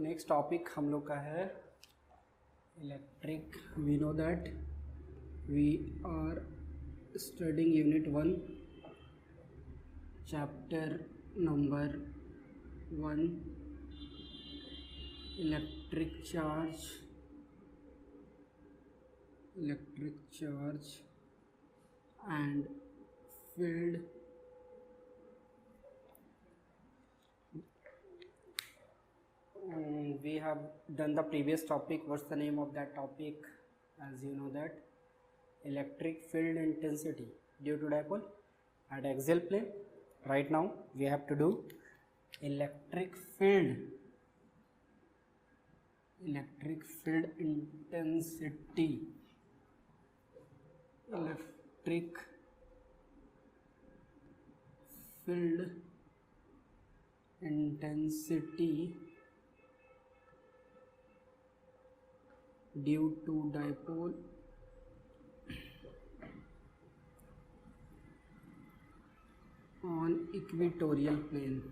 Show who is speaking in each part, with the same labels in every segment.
Speaker 1: Next topic हम लोग का है electric. We know that we are studying unit 1 chapter number 1 electric charge and field. We have done the previous topic. What's the name of that topic? As you know that electric field intensity due to dipole at axial plane. Right now we have to do electric field intensity, electric field intensity due to dipole on equatorial plane.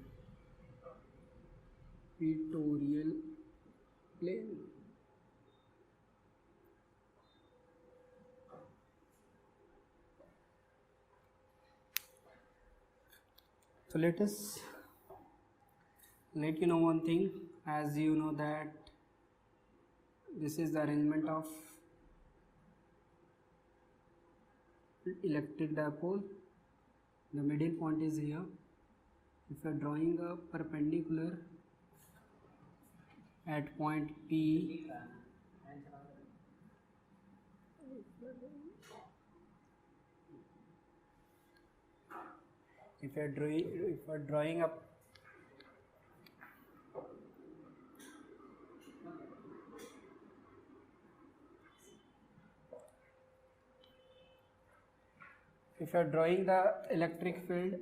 Speaker 1: So let us let you know one thing. As you know that this is the arrangement of electric dipole. The middle point is here. If you are drawing a perpendicular at point P, if you are drawing a if you are drawing the electric field,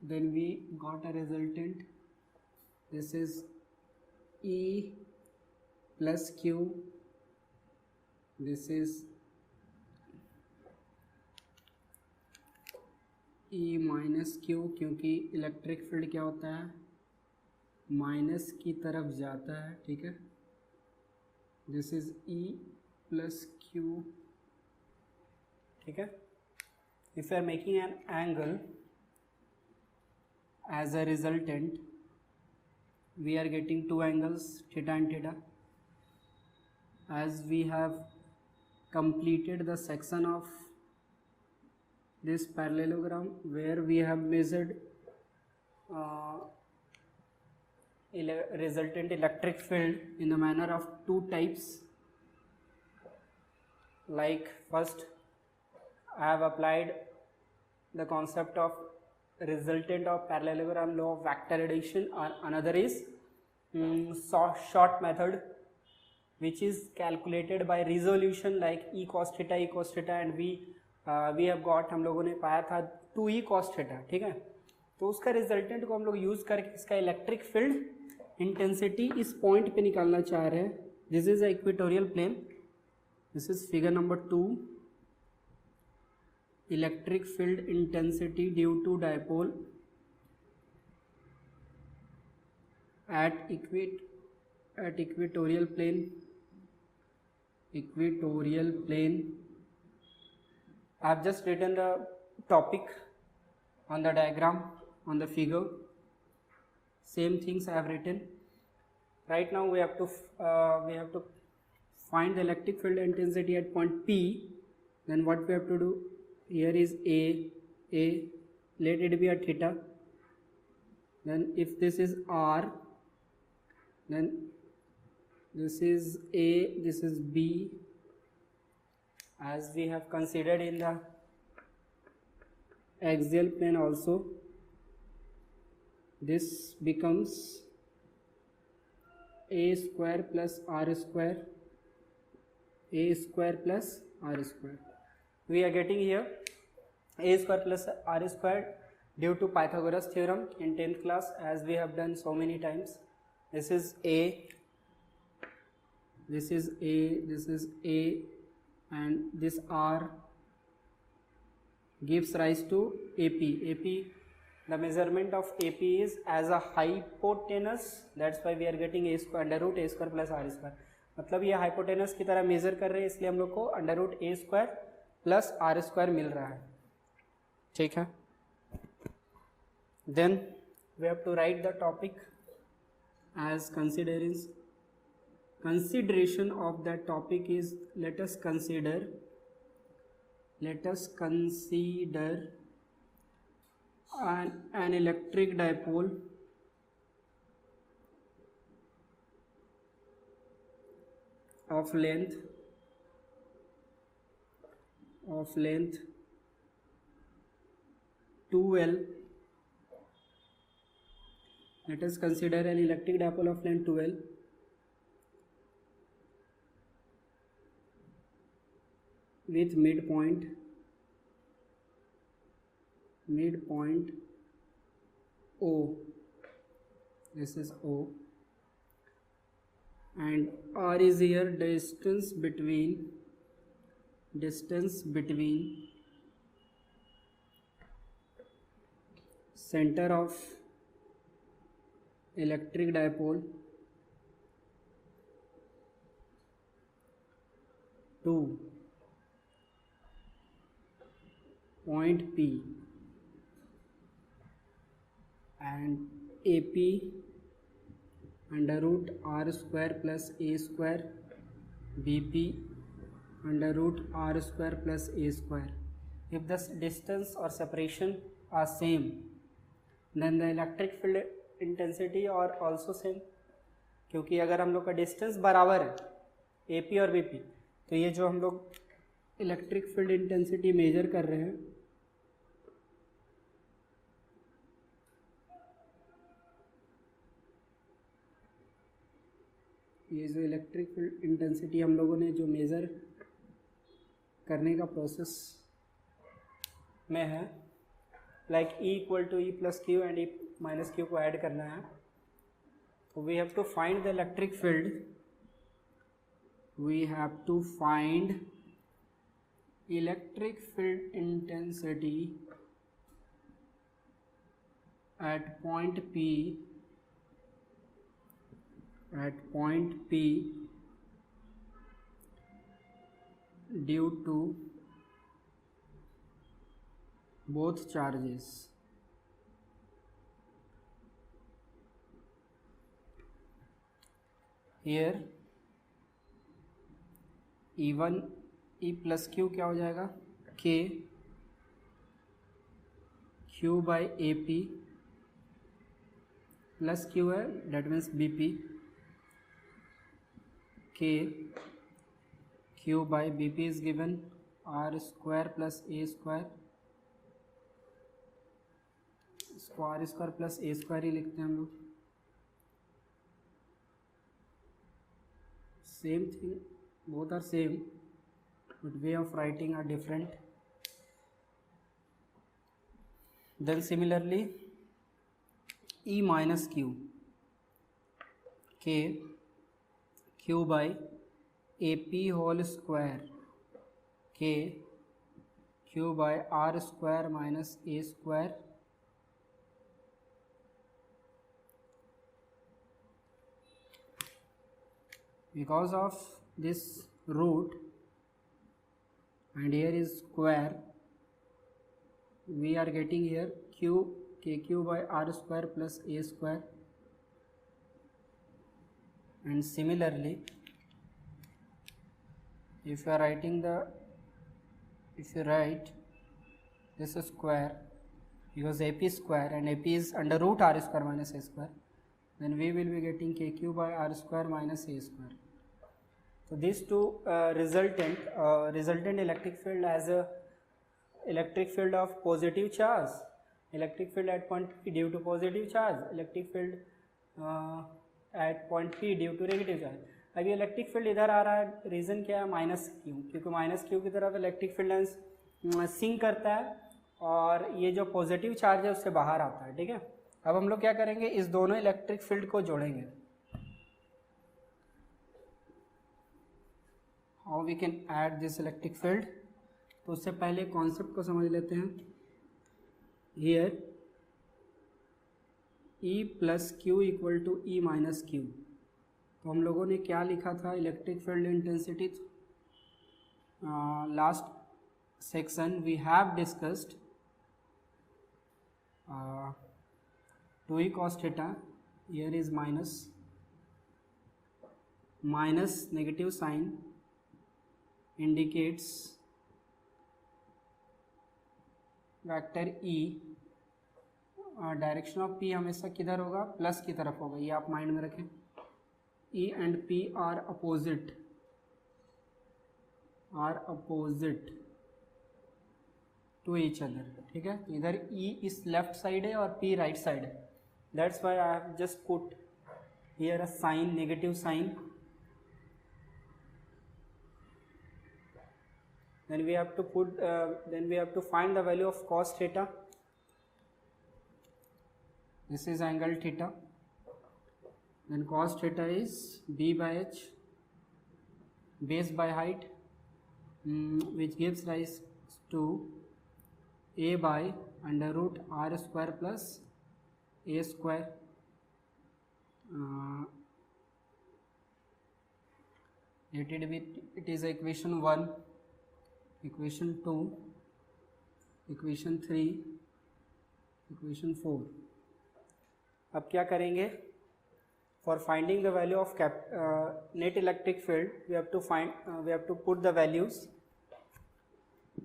Speaker 1: then we got a resultant. This is E plus Q. This is E minus Q, क्योंकि electric field क्या होता है, minus की तरफ जाता है. ठीक है. This is E plus Q. ठीक है. If you are making an angle as a resultant, we are getting two angles, theta and theta. As we have completed the section of this parallelogram where we have measured resultant electric field in the manner of two types. Like first I have applied the concept of resultant of parallelogram law of vector addition, or another is short method, which is calculated by resolution like E cos theta, and we have got, हम लोगों ने पाया था 2E cos theta. ठीक है. तो उसका resultant को हम लोग यूज करके इसका इलेक्ट्रिक फील्ड इंटेंसिटी इस पॉइंट पे निकालना चाह रहे हैं. This is equatorial plane. This is figure number 2. Electric field intensity due to dipole at equatorial plane. I have just written the topic on the diagram on the figure. Same things I have written. Right now we have to find the electric field intensity at point P. Then what we have to do? Here is A, let it be a theta. Then if this is R, then this is A, this is B. As we have considered in the axial plane also, this becomes A square plus R square. A square plus R square. We are getting here A square plus R square due to Pythagoras theorem in 10th class, as we have done so many times. This is A, this is A, this is A, and this R gives rise to AP. AP the measurement of AP is as a hypotenuse, that's why we are getting a square under root a square plus r square. मतलब ये hypotenuse की तरह major कर रहे हैं, इसलिए हम लोग को under root a square plus r square मिल रहा है. ठीक है. Then we have to write the topic as consideration of that topic is let us consider an electric dipole of length 2L. Let us consider an electric dipole of length 2L with midpoint O. This is O, and R is here distance between center of electric dipole to point P, and AP under root r square plus a square, BP under root r square plus a square. If the distance or separation are same, then the electric field intensity और also same. क्योंकि अगर हम लोग का distance बराबर है AP और BP, तो ये जो हम लोग इलेक्ट्रिक फील्ड इंटेंसिटी मेजर कर रहे हैं, ये जो इलेक्ट्रिक फील्ड इंटेंसिटी हम लोगों ने जो मेज़र करने का प्रोसेस में है, like E equal to E plus q and E minus q को ऐड करना है. तो we have to find the electric field, we have to find electric field intensity at point P due to both charges. Here E1 E plus q क्या हो जाएगा, K Q by AP plus q है, that means BP, K Q by BP is given R square plus A square. इसको R square plus A square ही लिखते हैं हम लोग. Same thing, both are same, but way of writing are different. Then similarly E minus Q, K Q by AP whole square, K Q by R square minus A square, because of this root and here is square, we are getting here KQ by R square plus A square. And similarly, if you write this square, because AP square and AP is under root R square minus A square, then we will be getting KQ by R square minus A square. So these two resultant electric field as a electric field of positive charge, electric field at point P due to positive charge, electric field at point P due to negative charge. अभी electric field इधर आ रहा है, reason क्या है, minus Q, क्योंकि minus Q की तरफ electric field lens sink करता है और ये जो पॉजिटिव चार्ज है उससे बाहर आता है. ठीक है. अब हम लोग क्या करेंगे, इस दोनों इलेक्ट्रिक फील्ड को जोड़ेंगे. How we can add this electric field, तो उससे पहले कॉन्सेप्ट को समझ लेते हैं. Here E plus Q equal to E minus Q. तो हम लोगों ने क्या लिखा था electric field intensity? Last section we have discussed 2e cos theta, here is minus negative sign indicates vector E, direction of P हमेशा किधर होगा? प्लस की तरफ होगा, ये आप माइंड में रखें। E and P are opposite to each other, ठीक है। इधर E इस लेफ्ट साइड है और P राइट साइड है, that's why I have just put here a sign, negative sign. then we have to find the value of cos theta. This is angle theta, then cos theta is b by h, base by height, which gives rise to a by under root r square plus a square. It is equation 1, equation 2, equation 3, equation 4. अब क्या करेंगे? For finding the value of net electric field, we have to put the values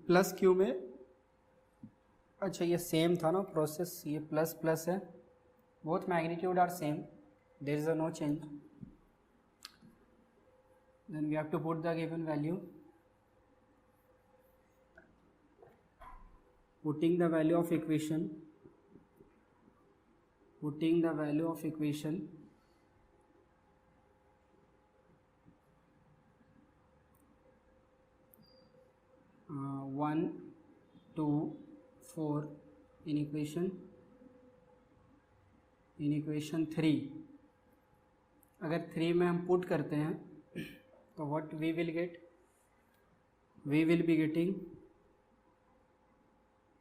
Speaker 1: plus Q में। अच्छा, ये same था ना process, ये plus plus है, both magnitude are same, there is no change. Then we have to put the given value. Putting the value of equation 1, 2, 4 in equation 3, अगर 3 में हम पुट करते हैं तो what we will get? We will be getting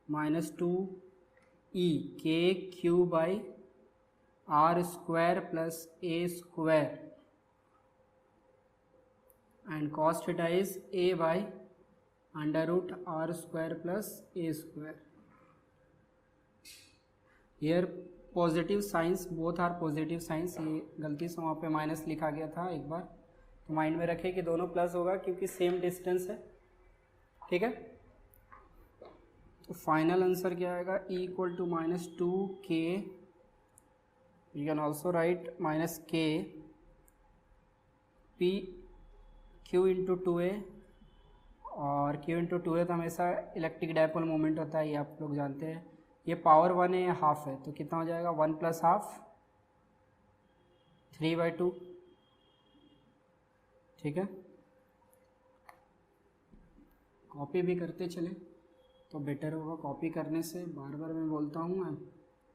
Speaker 1: minus 2e k q by r square plus a square, and cos theta is a by under root r square plus a square. Here positive signs, both are positive signs. ये गलती से वहाँ पे minus लिखा गया था एक बार, तो माइंड में रखें कि दोनों प्लस होगा क्योंकि सेम डिस्टेंस है, ठीक है। तो फाइनल आंसर क्या आएगा? E equal to minus 2k, you can also write minus k p q into 2a, और q इंटू 2a तो हमेशा इलेक्ट्रिक डायपोल मोमेंट होता है, ये आप लोग जानते हैं। ये पावर 1 है या हाफ है, तो कितना हो जाएगा? 1 प्लस हाफ, 3/2, ठीक है। कॉपी भी करते चले तो बेटर होगा, कॉपी करने से बार बार मैं बोलता हूँ,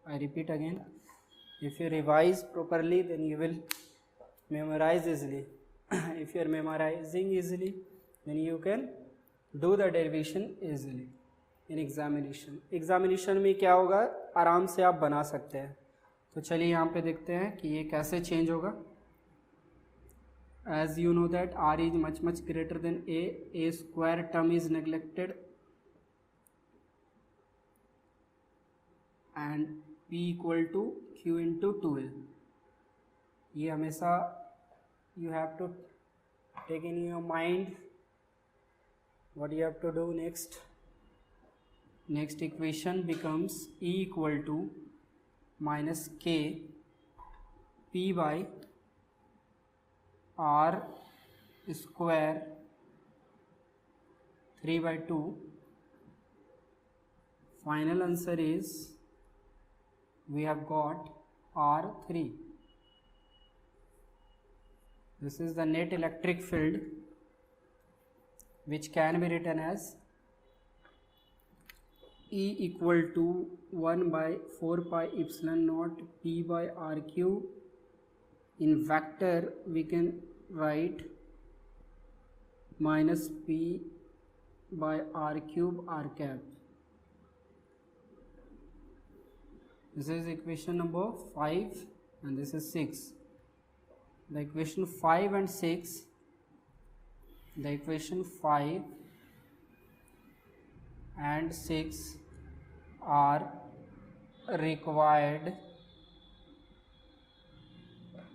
Speaker 1: I repeat again, if you revise properly then you will memorise easily. If you are memorising easily then you can do the derivation easily in examination में क्या होगा, आराम से आप बना सकते हैं। तो चलिए यहाँ पे देखते हैं कि ये कैसे चेंज होगा। As you know that r is much greater than a square term is neglected and p equal to q into 2a. ये हमेशा you have to take in your mind what you have to do next. Next equation becomes E equal to minus k p by r square 3/2. Final answer is we have got R3. This is the net electric field, which can be written as E equal to 1 by 4 pi epsilon naught P by R cube. In vector we can write minus P by R cube R cap. This is equation number 5 and this is 6. The equation 5 and 6, the equation 5 and 6 are required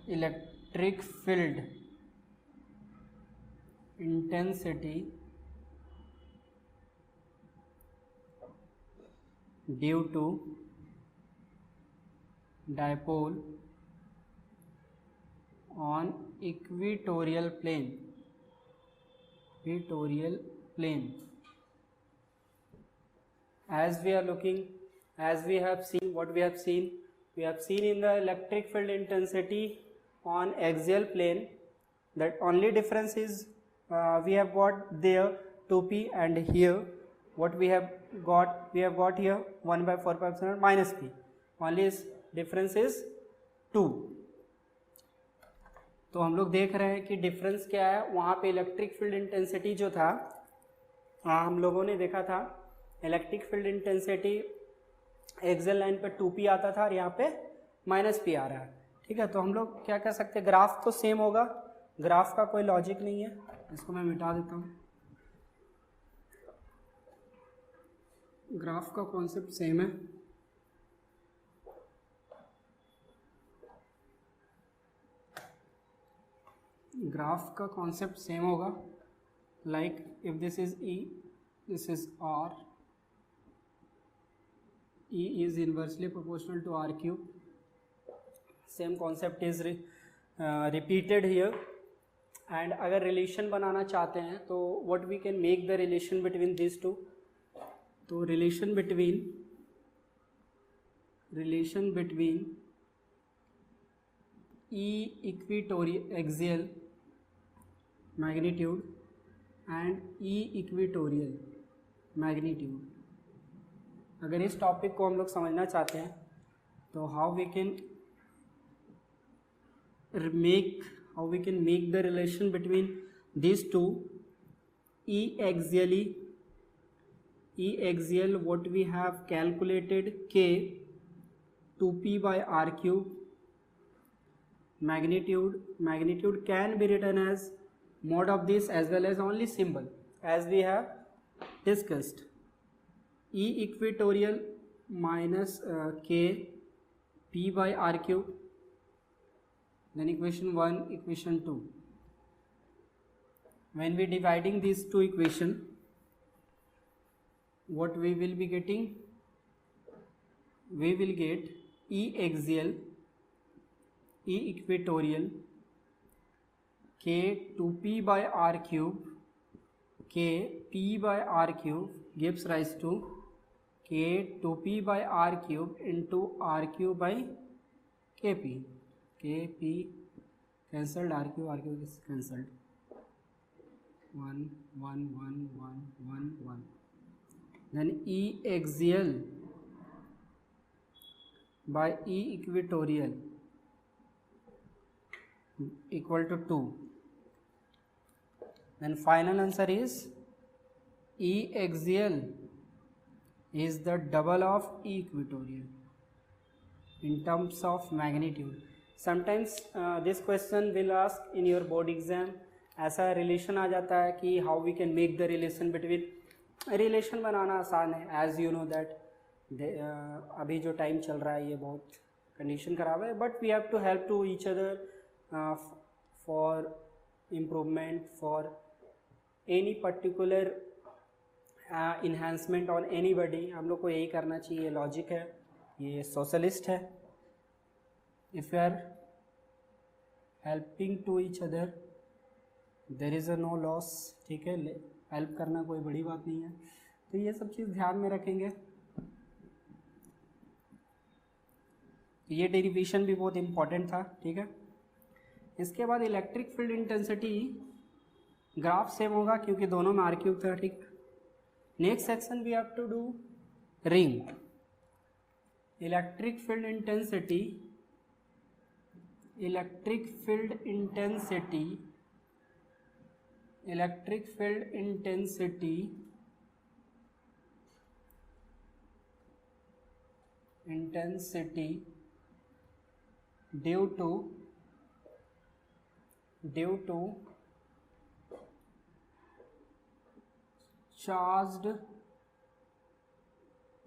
Speaker 1: electric field intensity due to dipole on equatorial plane. As we are looking, as we have seen, what we have seen in the electric field intensity on axial plane, that only difference is we have got there 2p, and here what we have got here 1 by 4 pi epsilon minus p. Only is difference is 2. तो हम लोग देख रहे हैं कि difference क्या है. वहाँ पे इलेक्ट्रिक फील्ड इंटेंसिटी जो था, हम लोगों ने देखा था electric field intensity axial line पे 2p आता था और यहाँ पे -p आ रहा है. ठीक है, तो हम लोग क्या कर सकते हैं, ग्राफ तो सेम होगा, ग्राफ का कोई लॉजिक नहीं है. इसको मैं मिटा देता हूँ. ग्राफ का कॉन्सेप्ट सेम है. ग्राफ का कॉन्सेप्ट सेम होगा. Like if this is E, this is R, E is inversely proportional to R cube. Same concept is repeated here. And अगर रिलेशन बनाना चाहते हैं तो what we can make the relation between these two. तो relation between E equatorial axial magnitude and E equatorial magnitude, अगर इस topic को हम लोग समझना चाहते हैं तो how we can make the relation between this two. E axial what we have calculated k 2p by r cube. Magnitude can be written as mod of this as well as only symbol as we have discussed. E equatorial minus k p by r cube. Then equation 1, equation 2. When we dividing these two equation, what we will be getting? We will get E axial, E equatorial, k 2p by r cube, k p by r cube gives rise to k 2p by r cube into r cube by kp. Kp cancelled, r cube is cancelled. 1 1 1 1 1 1. Then E axial by E equatorial equal to 2. Then final answer is E axial is the double of E equatorial in terms of magnitude. Sometimes this question will ask in your board exam. ऐसा relation आ जाता है कि how we can make the relation between. Relation बनाना आसान है, as you know that अभी जो टाइम चल रहा है ये बहुत कंडीशन खराब है, but we have to help to each other for improvement, for any particular enhancement on anybody. हम लोग को यही करना चाहिए. ये लॉजिक है, ये सोशलिस्ट है. If you are helping to each other there is a no loss. ठीक है, हेल्प करना कोई बड़ी बात नहीं है. तो ये सब चीज़ ध्यान में रखेंगे. ये डेरिवेशन भी बहुत इम्पॉर्टेंट था. ठीक है, इसके बाद electric field intensity graph same होगा क्योंकि दोनों में आर क्यूब था. ठीक, next section we have to do ring. Electric field intensity intensity due to charged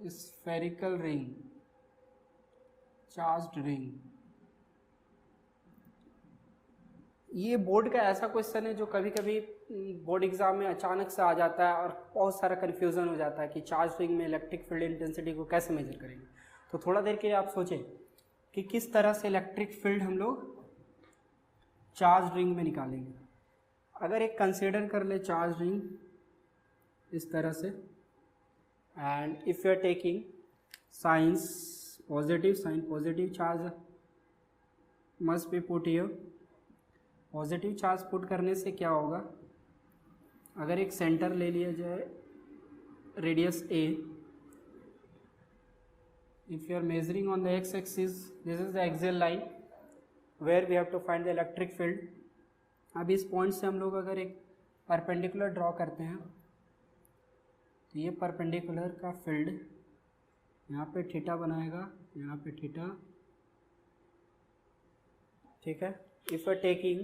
Speaker 1: spherical ring, charged ring। ये बोर्ड का ऐसा क्वेश्चन है जो कभी कभी बोर्ड एग्जाम में अचानक से आ जाता है और बहुत सारा कन्फ्यूज़न हो जाता है कि चार्ज रिंग में इलेक्ट्रिक फील्ड इंटेंसिटी को कैसे मेजर करेंगे। तो थोड़ा देर के लिए आप सोचें कि किस तरह से इलेक्ट्रिक फील्ड हम लोग चार्ज रिंग में निकालेंगे। अगर एक कंसीडर कर ले चार्ज रिंग इस तरह से, and if you are taking science positive charge must be put here. Positive charge put करने से क्या होगा, अगर एक सेंटर ले लिया जाए radius a, if you are measuring on the x-axis, this is the axial line where we have to find the electric field। अब इस पॉइंट से हम लोग अगर एक परपेंडिकुलर ड्रॉ करते हैं तो ये परपेंडिकुलर का फील्ड यहाँ पे थीटा बनाएगा, यहाँ पे थीटा, ठीक है। If you are taking,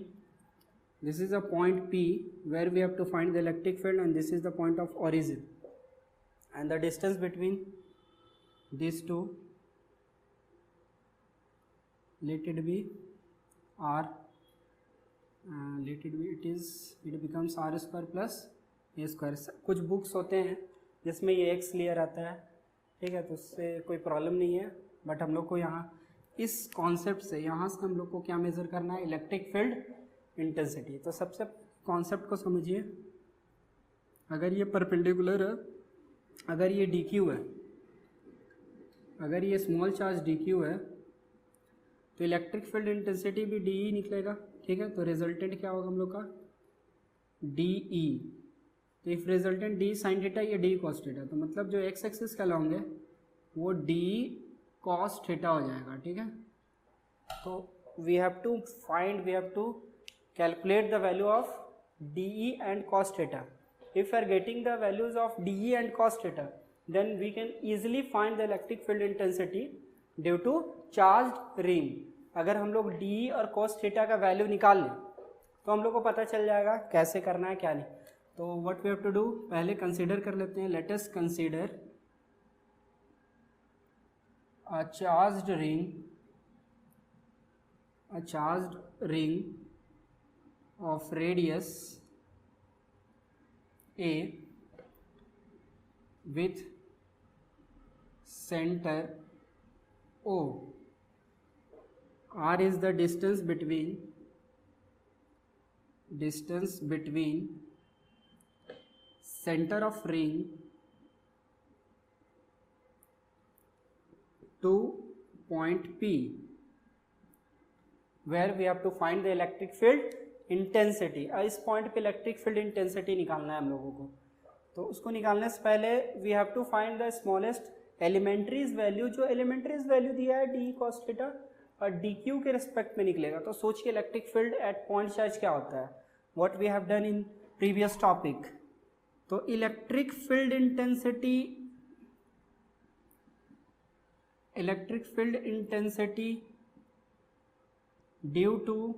Speaker 1: this is a point P where we have to find the electric field and this is the point of origin, and the distance between these two, let it be r, it becomes r square plus a square। कुछ books होते हैं जिसमें ये x लिया रहता है, ठीक है, तो उससे कोई प्रॉब्लम नहीं है, बट हम लोग को यहाँ इस कॉन्सेप्ट से, यहाँ से हम लोग को क्या मेज़र करना है, इलेक्ट्रिक फील्ड इंटेंसिटी। तो सबसे कॉन्सेप्ट को समझिए, अगर ये परपेंडिकुलर है, अगर ये डी क्यू है, अगर ये स्मॉल चार्ज डी क्यू है तो इलेक्ट्रिक फील्ड इंटेंसिटी भी डी ई निकलेगा, ठीक है। तो रिजल्टेंट क्या होगा हम लोग का, डी ई। तो if resultant D sine theta, ये डी कॉस थीटा, तो मतलब जो एक्स एक्सिस का लॉन्ग है वो डी कॉस थीटा हो जाएगा, ठीक है। तो we have to calculate the value of D E and cos theta. If you are getting the values of D E and cos theta, then we can easily find the electric field intensity due to charged ring। अगर हम लोग d और cos theta का value निकाल लें तो हम लोग को पता चल जाएगा कैसे करना है क्या नहीं। तो what we have to do, पहले कंसीडर कर लेते हैं, let us consider a charged ring of radius a with center O। R is the distance between center of ring to point P where we have to find the electric field intensity। इस point पे electric field intensity निकालना है हम लोगों को। तो उसको निकालने से पहले we have to find the smallest elementary's value. जो एलिमेंट्रीज वैल्यू दिया है डी कॉस थीटा और डी क्यू के रिस्पेक्ट में निकलेगा। तो सोचिए electric field at point charge क्या होता है, what we have done in previous topic. तो electric field intensity due to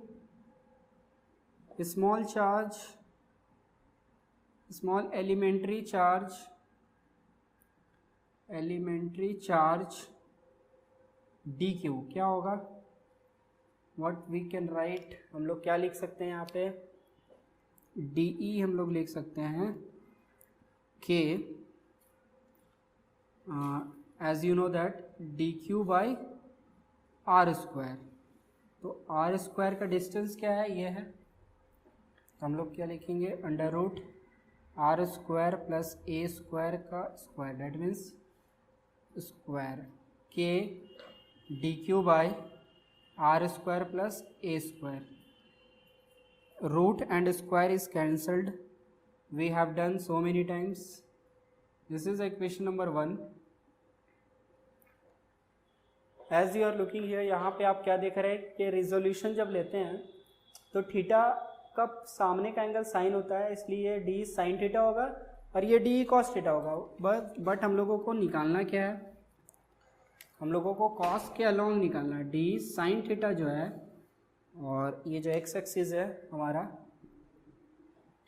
Speaker 1: small charge, small elementary charge d q क्या होगा, व्हाट वी कैन राइट, हम लोग क्या लिख सकते हैं यहाँ पे, डी ई हम लोग लिख सकते हैं के as you know that D Q by R square. तो आर स्क्वायर का डिस्टेंस क्या है, ये है, तो हम लोग क्या लिखेंगे, under root R square plus A square का square, that means square K D Q by R square plus A square. Root and square is cancelled, we have done so many times। this is equation number 1। as you are looking here, यहाँ पे आप क्या देख रहे हैं कि resolution जब लेते हैं तो थीटा का सामने का एंगल साइन होता है, इसलिए डी साइन थीटा होगा और ये डी कॉस थीटा होगा। बट हम लोगों को निकालना क्या है, हम लोगों को कॉस के अलोंग निकालना है, डी साइन थीटा जो है, और ये जो एक्स एक्सिस है हमारा,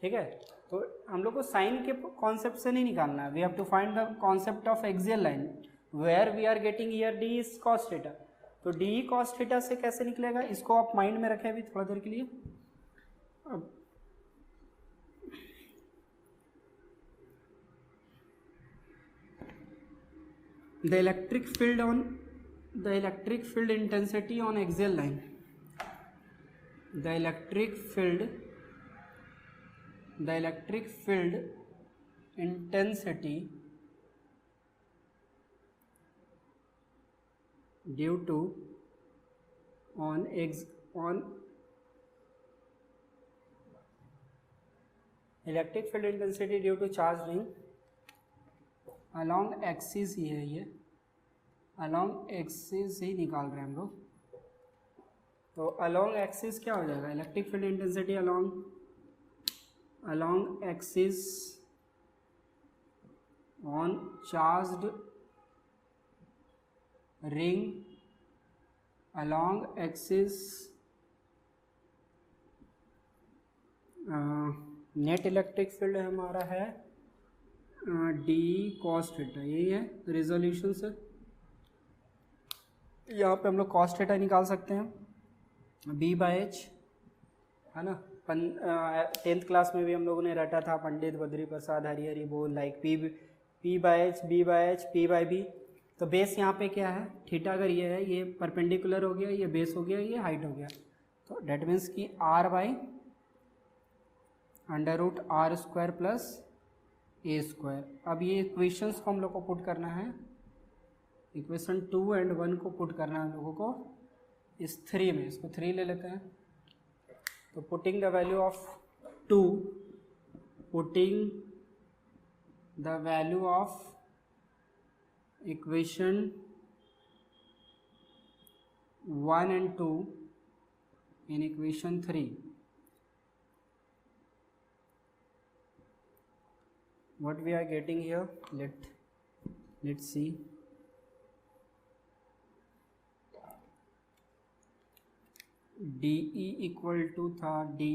Speaker 1: ठीक है। तो हम लोग को साइन के कॉन्सेप्ट से नहीं निकालना है, we have to find the concept of axial line where we are getting here D is cos theta. तो डी कॉस थीटा से कैसे निकलेगा, इसको आप माइंड में रखें अभी थोड़ा देर के लिए। अब the electric field intensity on axial line, the electric field intensity due to on electric field intensity due to charge ring along axis ही है, ये अलॉन्ग एक्सिस ही निकाल रहे हैं हम लोग। तो अलॉन्ग एक्सिस क्या हो जाएगा, electric field intensity along axis on charged ring along axis net electric field हमारा है डी कॉस थीटा, यही है रिजोल्यूशन से। यहाँ पे हम लोग कॉस थीटा निकाल सकते हैं, बी बाई एच, है ना। 10th क्लास में भी हम लोगों ने रटा था, पंडित बद्री प्रसाद हरिहरी बोल like P by H, B by H, P by B. तो बेस यहाँ पे क्या है, थीटा अगर ये है, ये परपेंडिकुलर हो गया, ये बेस हो गया, ये हाइट हो गया, तो डेट मीन्स कि R by under root R square plus A square. अब ये इक्वेशंस को हम लोग को पुट करना है, इक्वेशन 2 और 1 को पुट करना है हम लोगों को इस 3 में, इसको 3 ले लेते हैं। तो putting the value of 2, putting the value of equation 1 and 2 in equation 3, what we are getting here, let's see। D E equal to था D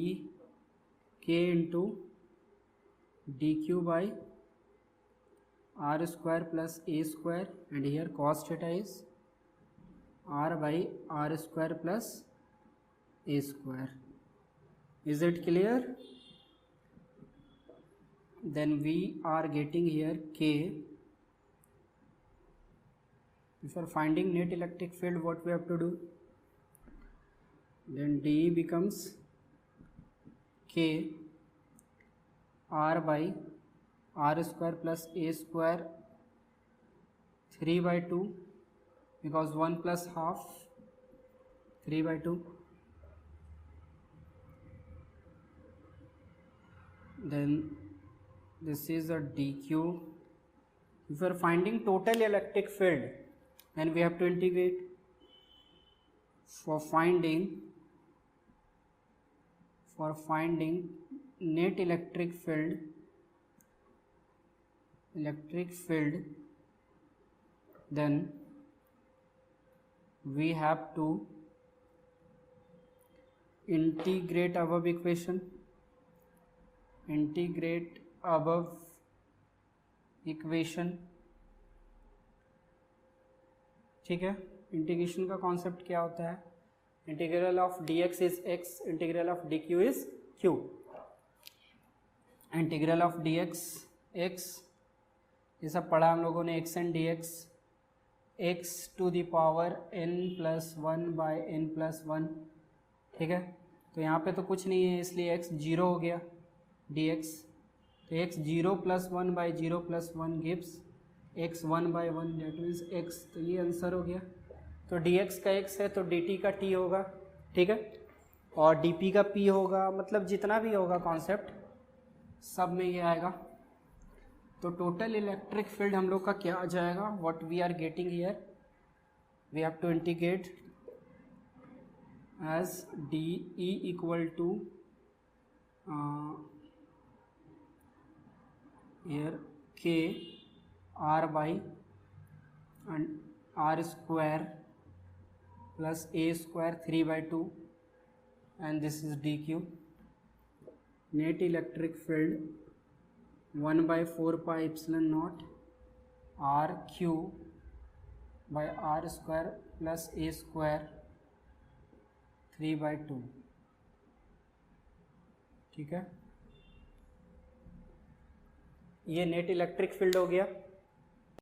Speaker 1: K into D Q by R square plus A square, and here cos theta is R by R square plus A square. Is it clear? Then we are getting here K. If you are finding net electric field, what we have to do? Then D becomes K R by R square plus A square 3 by 2, because 1 plus half 3 by 2. Then this is a dq. If we are finding total electric field, then we have to integrate. For finding net electric field, then we have to integrate above equation, ठीक है। Integration का concept क्या होता है, integral of D X is X, integral of D Q is Q. Integral of D X X, ये सब पढ़ा हम लोगों ने, X and D X, X to the power n plus 1 by n plus 1, ठीक है। तो यहाँ पे तो कुछ नहीं है, इसलिए x 0 हो गया dx। तो x 0 plus 1 by 0 plus 1 gives x 1 by 1, that means x। तो ये आंसर हो गया। तो dx का x है तो dt का t होगा, ठीक है, और dp का p होगा, मतलब जितना भी होगा कॉन्सेप्ट सब में ये आएगा। तो टोटल इलेक्ट्रिक फील्ड हम लोग का क्या आ जाएगा, what we are getting here, we have to integrate as D E equal to here k r by R square plus A square 3/2 and this is dq. Net electric field 1/4 pi epsilon naught r q by r square plus a square 3/2. ठीक है, ये net electric field हो गया.